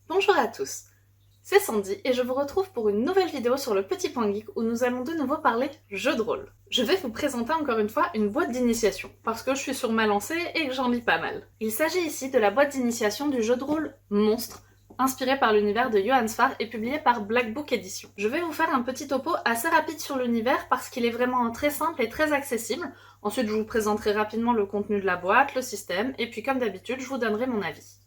Bonjour à tous, c'est Sandy et je vous retrouve pour une nouvelle vidéo sur le Petit Point Geek où nous allons de nouveau parler jeux de rôle. Je vais vous présenter encore une fois une boîte d'initiation, parce que je suis sur ma lancée et que j'en lis pas mal. Il s'agit ici de la boîte d'initiation du jeu de rôle Monstre, inspiré par l'univers de Johann Sfar et publié par Black Book Edition. Je vais vous faire un petit topo assez rapide sur l'univers parce qu'il est vraiment très simple et très accessible. Ensuite je vous présenterai rapidement le contenu de la boîte, le système, et puis comme d'habitude je vous donnerai mon avis.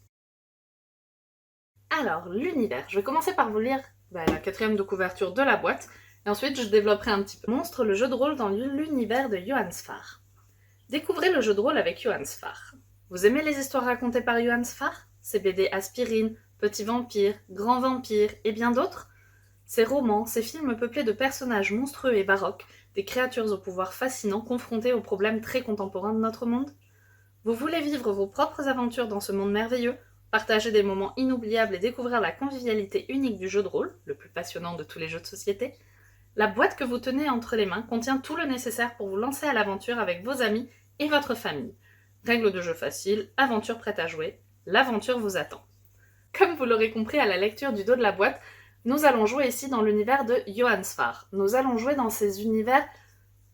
Alors, l'univers. Je vais commencer par vous lire la quatrième de couverture de la boîte, et ensuite je développerai un petit peu. Monstre, le jeu de rôle dans l'univers de Johann Sfar. Découvrez le jeu de rôle avec Johann Sfar. Vous aimez les histoires racontées par Johann Sfar? Ses BD Aspirine, Petit Vampire, Grand Vampire et bien d'autres? Ces romans, ces films peuplés de personnages monstrueux et baroques, des créatures au pouvoir fascinant confrontées aux problèmes très contemporains de notre monde? Vous voulez vivre vos propres aventures dans ce monde merveilleux, partager des moments inoubliables et découvrir la convivialité unique du jeu de rôle, le plus passionnant de tous les jeux de société? La boîte que vous tenez entre les mains contient tout le nécessaire pour vous lancer à l'aventure avec vos amis et votre famille. Règles de jeu faciles, aventure prête à jouer, l'aventure vous attend. Comme vous l'aurez compris à la lecture du dos de la boîte, nous allons jouer ici dans l'univers de Johann Sfar. Nous allons jouer dans ces univers,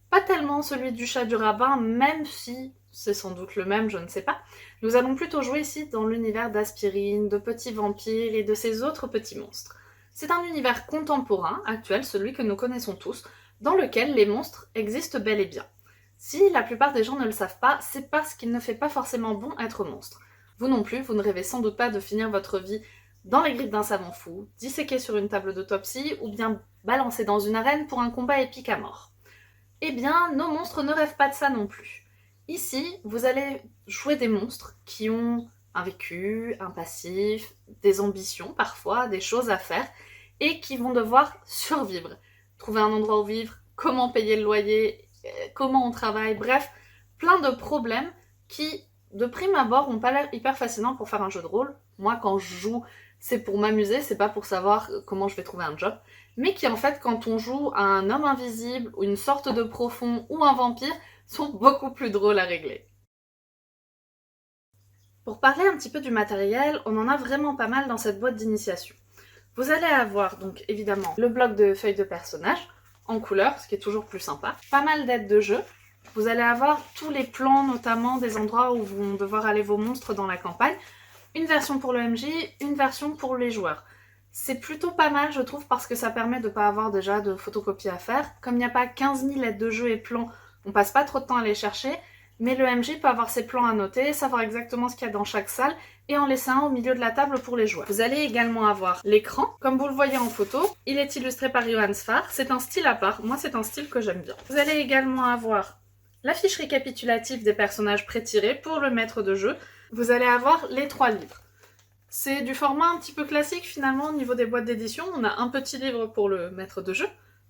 pas tellement celui du chat du rabbin, même si c'est sans doute le même, je ne sais pas. Nous allons plutôt jouer ici dans l'univers d'Aspirine, de Petits Vampires et de ces autres petits monstres. C'est un univers contemporain, actuel, celui que nous connaissons tous, dans lequel les monstres existent bel et bien. Si la plupart des gens ne le savent pas, c'est parce qu'il ne fait pas forcément bon être monstre. Vous non plus, vous ne rêvez sans doute pas de finir votre vie dans les griffes d'un savant fou, disséqué sur une table d'autopsie, ou bien balancé dans une arène pour un combat épique à mort. Eh bien, nos monstres ne rêvent pas de ça non plus. Ici, vous allez jouer des monstres qui ont un vécu, un passif, des ambitions parfois, des choses à faire, et qui vont devoir survivre. Trouver un endroit où vivre, comment payer le loyer, comment on travaille, bref, plein de problèmes qui, de prime abord, n'ont pas l'air hyper fascinants pour faire un jeu de rôle. Moi, quand je joue, c'est pour m'amuser, c'est pas pour savoir comment je vais trouver un job. Mais qui, en fait, quand on joue à un homme invisible, ou une sorte de profond, ou un vampire, sont beaucoup plus drôles à régler. Pour parler un petit peu du matériel, on en a vraiment pas mal dans cette boîte d'initiation. Vous allez avoir donc évidemment le bloc de feuilles de personnages en couleur, ce qui est toujours plus sympa, pas mal d'aides de jeu. Vous allez avoir tous les plans, notamment des endroits où vont devoir aller vos monstres dans la campagne. Une version pour le MJ, une version pour les joueurs. C'est plutôt pas mal, je trouve, parce que ça permet de ne pas avoir déjà de photocopies à faire. Comme il n'y a pas 15 000 aides de jeu et plans, on passe pas trop de temps à les chercher, mais le MJ peut avoir ses plans à noter, savoir exactement ce qu'il y a dans chaque salle, et en laisser un au milieu de la table pour les joueurs. Vous allez également avoir l'écran, comme vous le voyez en photo. Il est illustré par Johann Sfar, c'est un style à part, moi c'est un style que j'aime bien. Vous allez également avoir la fiche récapitulative des personnages pré-tirés pour le maître de jeu. Vous allez avoir les 3 livres. C'est du format un petit peu classique finalement au niveau des boîtes d'édition. On a un petit livre pour le maître de jeu,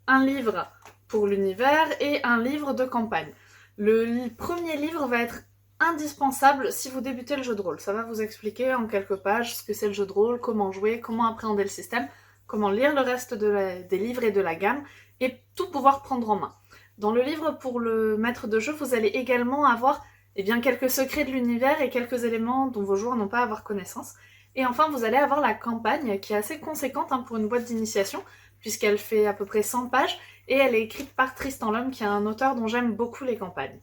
un livre pour l'univers et un livre de campagne. Le premier livre va être indispensable si vous débutez le jeu de rôle. Ça va vous expliquer en quelques pages ce que c'est le jeu de rôle, comment jouer, comment appréhender le système, comment lire le reste des livres et de la gamme, et tout pouvoir prendre en main. Dans le livre pour le maître de jeu, vous allez également avoir quelques secrets de l'univers et quelques éléments dont vos joueurs n'ont pas à avoir connaissance. Et enfin, vous allez avoir la campagne qui est assez conséquente pour une boîte d'initiation, puisqu'elle fait à peu près 100 pages, et elle est écrite par Tristan Lhomme, qui est un auteur dont j'aime beaucoup les campagnes.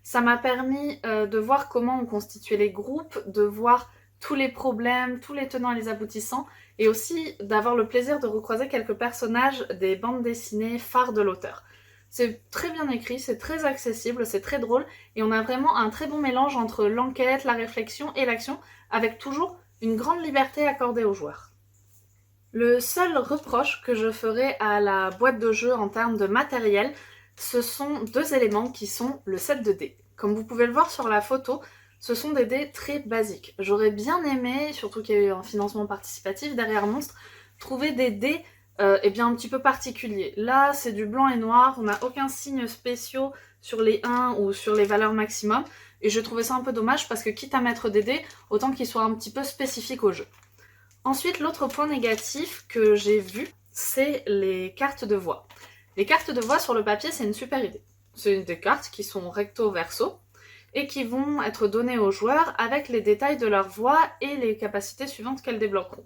Ça m'a permis de voir comment on constituait les groupes, de voir tous les problèmes, tous les tenants et les aboutissants, et aussi d'avoir le plaisir de recroiser quelques personnages des bandes dessinées phares de l'auteur. C'est très bien écrit, c'est très accessible, c'est très drôle, et on a vraiment un très bon mélange entre l'enquête, la réflexion et l'action, avec toujours une grande liberté accordée aux joueurs. Le seul reproche que je ferai à la boîte de jeu en termes de matériel, ce sont 2 éléments qui sont le set de dés. Comme vous pouvez le voir sur la photo, ce sont des dés très basiques. J'aurais bien aimé, surtout qu'il y a eu un financement participatif derrière Monstre, trouver des dés un petit peu particuliers. Là, c'est du blanc et noir, on n'a aucun signe spéciaux sur les 1 ou sur les valeurs maximum, et je trouvais ça un peu dommage parce que quitte à mettre des dés, autant qu'ils soient un petit peu spécifiques au jeu. Ensuite, l'autre point négatif que j'ai vu, c'est les cartes de voix. Les cartes de voix sur le papier, c'est une super idée. C'est des cartes qui sont recto-verso et qui vont être données aux joueurs avec les détails de leur voix et les capacités suivantes qu'elles débloqueront.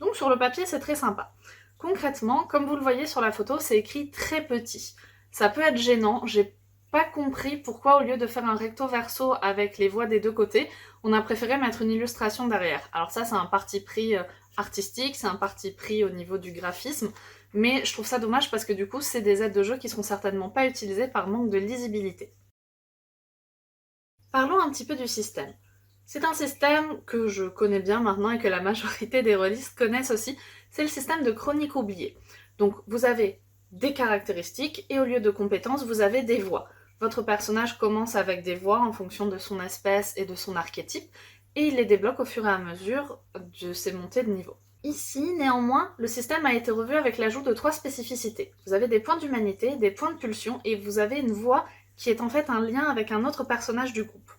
Donc sur le papier, c'est très sympa. Concrètement, comme vous le voyez sur la photo, c'est écrit très petit. Ça peut être gênant, j'ai pas compris pourquoi au lieu de faire un recto verso avec les voies des deux côtés, on a préféré mettre une illustration derrière. Alors ça, c'est un parti pris artistique, c'est un parti pris au niveau du graphisme, mais je trouve ça dommage parce que du coup, c'est des aides de jeu qui seront certainement pas utilisées par manque de lisibilité. Parlons un petit peu du système. C'est un système que je connais bien maintenant et que la majorité des rôlistes connaissent aussi, c'est le système de chronique oubliée. Donc vous avez des caractéristiques et au lieu de compétences, vous avez des voix. Votre personnage commence avec des voix en fonction de son espèce et de son archétype, et il les débloque au fur et à mesure de ses montées de niveau. Ici, néanmoins, le système a été revu avec l'ajout de 3 spécificités. Vous avez des points d'humanité, des points de pulsion, et vous avez une voix qui est en fait un lien avec un autre personnage du groupe.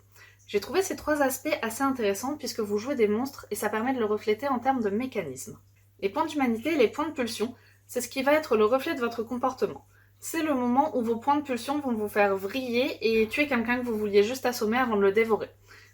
J'ai trouvé ces 3 aspects assez intéressants puisque vous jouez des monstres et ça permet de le refléter en termes de mécanismes. Les points d'humanité et les points de pulsion, c'est ce qui va être le reflet de votre comportement. C'est le moment où vos points de pulsion vont vous faire vriller et tuer quelqu'un que vous vouliez juste assommer avant de le dévorer.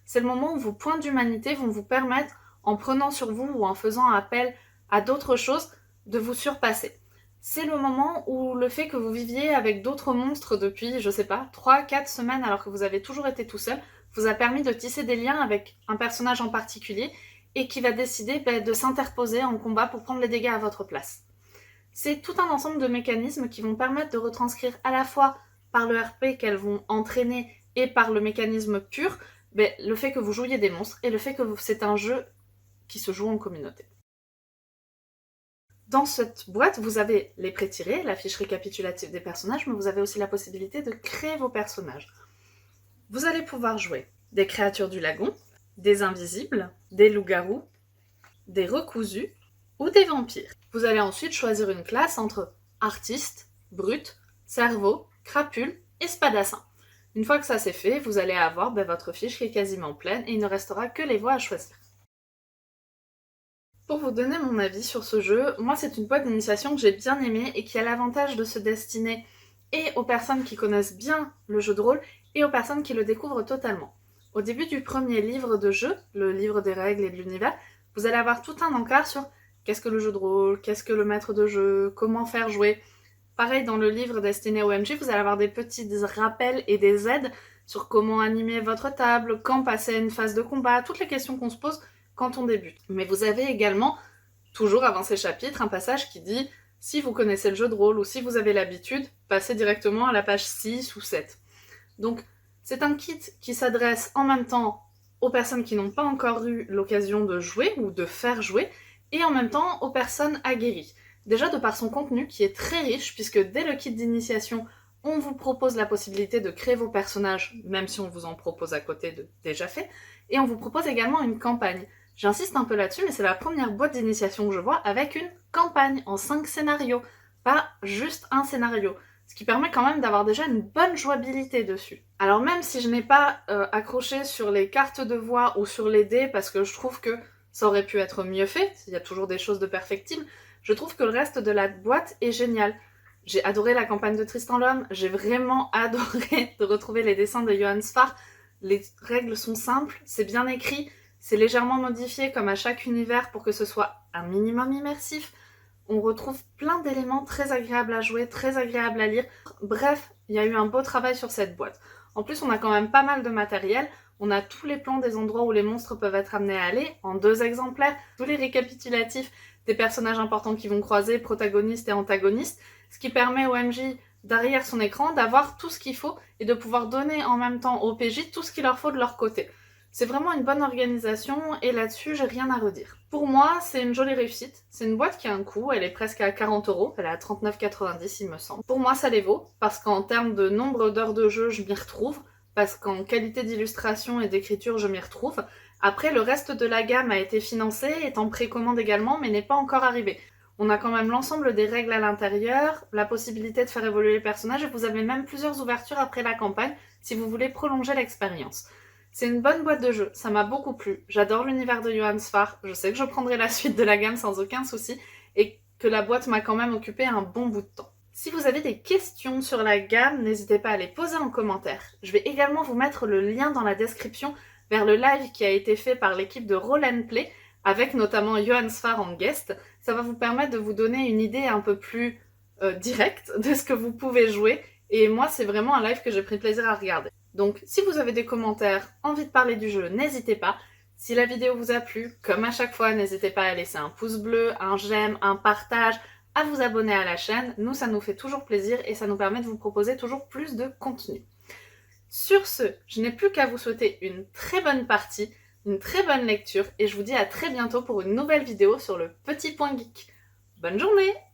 C'est le moment où vos points d'humanité vont vous permettre, en prenant sur vous ou en faisant appel à d'autres choses, de vous surpasser. C'est le moment où le fait que vous viviez avec d'autres monstres depuis, je sais pas, 3-4 semaines alors que vous avez toujours été tout seul, vous a permis de tisser des liens avec un personnage en particulier et qui va décider de s'interposer en combat pour prendre les dégâts à votre place. C'est tout un ensemble de mécanismes qui vont permettre de retranscrire à la fois par le RP qu'elles vont entraîner et par le mécanisme pur, le fait que vous jouiez des monstres et le fait que c'est un jeu qui se joue en communauté. Dans cette boîte, vous avez les pré-tirés, la fiche récapitulative des personnages, mais vous avez aussi la possibilité de créer vos personnages. Vous allez pouvoir jouer des créatures du lagon, des invisibles, des loups-garous, des recousus ou des vampires. Vous allez ensuite choisir une classe entre artiste, brute, cerveau, crapule et spadassin. Une fois que ça c'est fait, vous allez avoir votre fiche qui est quasiment pleine et il ne restera que les voies à choisir. Pour vous donner mon avis sur ce jeu, moi c'est une boîte d'initiation que j'ai bien aimée et qui a l'avantage de se destiner et aux personnes qui connaissent bien le jeu de rôle et aux personnes qui le découvrent totalement. Au début du premier livre de jeu, le livre des règles et de l'univers, vous allez avoir tout un encart sur qu'est-ce que le jeu de rôle, qu'est-ce que le maître de jeu, comment faire jouer. Pareil, dans le livre destiné au MJ, vous allez avoir des petits rappels et des aides sur comment animer votre table, quand passer à une phase de combat, toutes les questions qu'on se pose quand on débute. Mais vous avez également, toujours avant ces chapitres, un passage qui dit si vous connaissez le jeu de rôle ou si vous avez l'habitude, passez directement à la page 6 ou 7. Donc, c'est un kit qui s'adresse en même temps aux personnes qui n'ont pas encore eu l'occasion de jouer ou de faire jouer, et en même temps aux personnes aguerries. Déjà de par son contenu qui est très riche, puisque dès le kit d'initiation, on vous propose la possibilité de créer vos personnages, même si on vous en propose à côté de déjà fait, et on vous propose également une campagne. J'insiste un peu là-dessus, mais c'est la première boîte d'initiation que je vois avec une campagne en 5 scénarios, pas juste un scénario. Ce qui permet quand même d'avoir déjà une bonne jouabilité dessus. Alors même si je n'ai pas accroché sur les cartes de voix ou sur les dés, parce que je trouve que ça aurait pu être mieux fait, il y a toujours des choses de perfectibles, je trouve que le reste de la boîte est génial. J'ai adoré la campagne de Tristan l'Homme, j'ai vraiment adoré de retrouver les dessins de Johann Sfar. Les règles sont simples, c'est bien écrit, c'est légèrement modifié comme à chaque univers pour que ce soit un minimum immersif. On retrouve plein d'éléments très agréables à jouer, très agréables à lire. Bref, il y a eu un beau travail sur cette boîte. En plus, on a quand même pas mal de matériel. On a tous les plans des endroits où les monstres peuvent être amenés à aller, en 2 exemplaires, tous les récapitulatifs des personnages importants qui vont croiser, protagonistes et antagonistes, ce qui permet au MJ, derrière son écran, d'avoir tout ce qu'il faut et de pouvoir donner en même temps aux PJ tout ce qu'il leur faut de leur côté. C'est vraiment une bonne organisation et là-dessus, j'ai rien à redire. Pour moi, c'est une jolie réussite. C'est une boîte qui a un coût, elle est presque à 40€, elle est à 39,90 il me semble. Pour moi, ça les vaut, parce qu'en termes de nombre d'heures de jeu, je m'y retrouve, parce qu'en qualité d'illustration et d'écriture, je m'y retrouve. Après, le reste de la gamme a été financé, est en précommande également, mais n'est pas encore arrivé. On a quand même l'ensemble des règles à l'intérieur, la possibilité de faire évoluer les personnages, et vous avez même plusieurs ouvertures après la campagne, si vous voulez prolonger l'expérience. C'est une bonne boîte de jeu, ça m'a beaucoup plu. J'adore l'univers de Johann Sfar, je sais que je prendrai la suite de la gamme sans aucun souci, et que la boîte m'a quand même occupé un bon bout de temps. Si vous avez des questions sur la gamme, n'hésitez pas à les poser en commentaire. Je vais également vous mettre le lien dans la description vers le live qui a été fait par l'équipe de Roll & Play avec notamment Johan Sfar en guest. Ça va vous permettre de vous donner une idée un peu plus directe de ce que vous pouvez jouer. Et moi, c'est vraiment un live que j'ai pris plaisir à regarder. Donc, si vous avez des commentaires, envie de parler du jeu, n'hésitez pas. Si la vidéo vous a plu, comme à chaque fois, n'hésitez pas à laisser un pouce bleu, un j'aime, un partage, à vous abonner à la chaîne. Nous, ça nous fait toujours plaisir et ça nous permet de vous proposer toujours plus de contenu. Sur ce, je n'ai plus qu'à vous souhaiter une très bonne partie, une très bonne lecture et je vous dis à très bientôt pour une nouvelle vidéo sur le Petit Point Geek. Bonne journée!